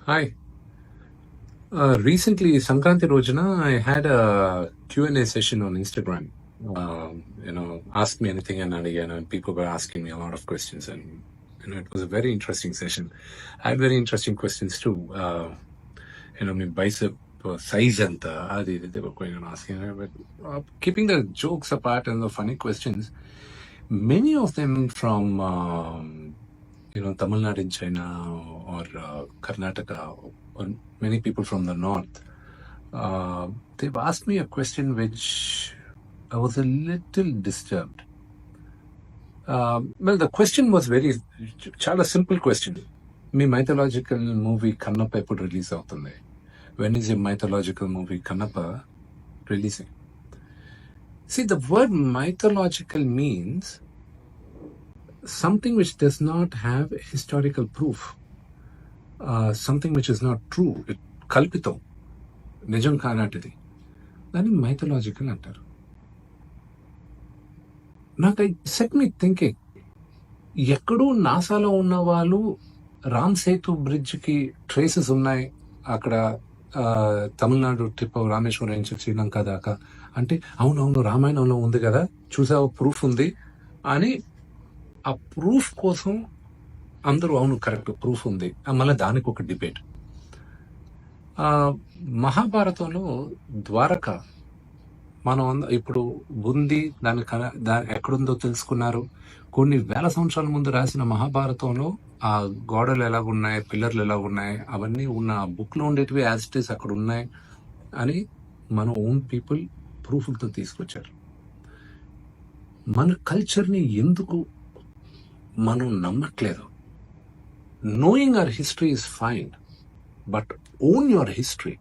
Hi. Recently, Sankranti Rojana, I had a Q&A session on Instagram. Ask me anything and again, and people were asking me a lot of questions, and it was a very interesting session. I had very interesting questions too. My bicep size and they were going on asking. But keeping the jokes apart and the funny questions, many of them from Tamil Nadu in China or Karnataka, or many people from the north. They've asked me a question which I was a little disturbed. Well, the question was చాలా simple question. మీ mythological movie Kannappa ఎప్పుడు release అవుతుంది? When is your mythological movie Kannappa releasing? See, the word mythological means something which does not have historical proof, something which is not true, కల్పితం, నిజం కానాటిది, దాన్ని mythological అంటారు. నాకు set మీ thinking, ఎక్కడో నాసాలో ఉన్న వాళ్ళు రామ్ సేతు బ్రిడ్జ్కి ట్రేసెస్ ఉన్నాయి అక్కడ తమిళనాడు ట్రిప్ రామేశ్వరం నుంచి శ్రీలంక దాకా అంటే అవునవును రామాయణంలో ఉంది కదా, చూసావు ప్రూఫ్ ఉంది అని ఆ ప్రూఫ్ కోసం అందరూ అవును కరెక్ట్ ప్రూఫ్ ఉంది, మళ్ళీ దానికి ఒక డిబేట్. మహాభారతంలో ద్వారక మనం ఇప్పుడు ఉంది, దాని ఎక్కడుందో తెలుసుకున్నారు. కొన్ని వేల సంవత్సరాల ముందు రాసిన మహాభారతంలో ఆ గోడలు ఎలాగున్నాయి, పిల్లర్లు ఎలాగున్నాయి, అవన్నీ ఉన్న బుక్లో ఉండేటివి యాజ్ ఇట్ ఈస్ అక్కడ ఉన్నాయి అని మన ఓన్ పీపుల్ ప్రూఫ్లతో తీసుకొచ్చారు. మన కల్చర్ని ఎందుకు మనం నమ్మట్లేదు? Knowing our history is fine, but own your history.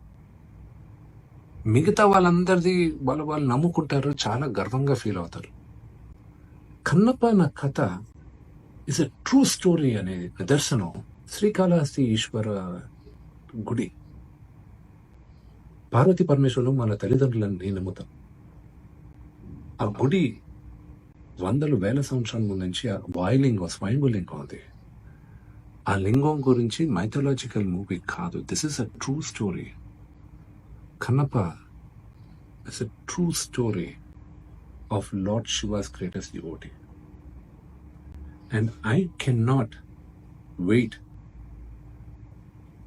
మిగతా వాళ్ళందరిది వాళ్ళు నమ్ముకుంటారు, చాలా గర్వంగా ఫీల్ అవుతారు. కన్నప్ప నా కథ ఇస్ ఎ ట్రూ స్టోరీ అనేది నిదర్శనం శ్రీకాళహస్తి ఈశ్వర గుడి. పార్వతీ పరమేశ్వరులు మన తల్లిదండ్రులని నమ్ముతాం. ఆ గుడి వందలు వేల సంవత్సరాల ముందు నుంచి వాయులింగం, స్వయంభులింగం ఉంది. ఆ లింగం గురించి మైథలాజికల్ మూవీ కాదు, this is a true story. Kannappa is a true story of Lord Shiva's greatest devotee. And I cannot wait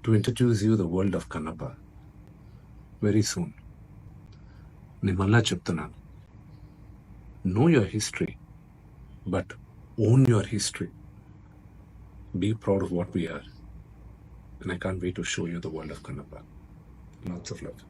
to introduce you the world of Kannappa very soon. Nimalla cheptunanu, know your history, but own your history. Be proud of what we are. And I can't wait to show you the world of Kannappa. Lots of love.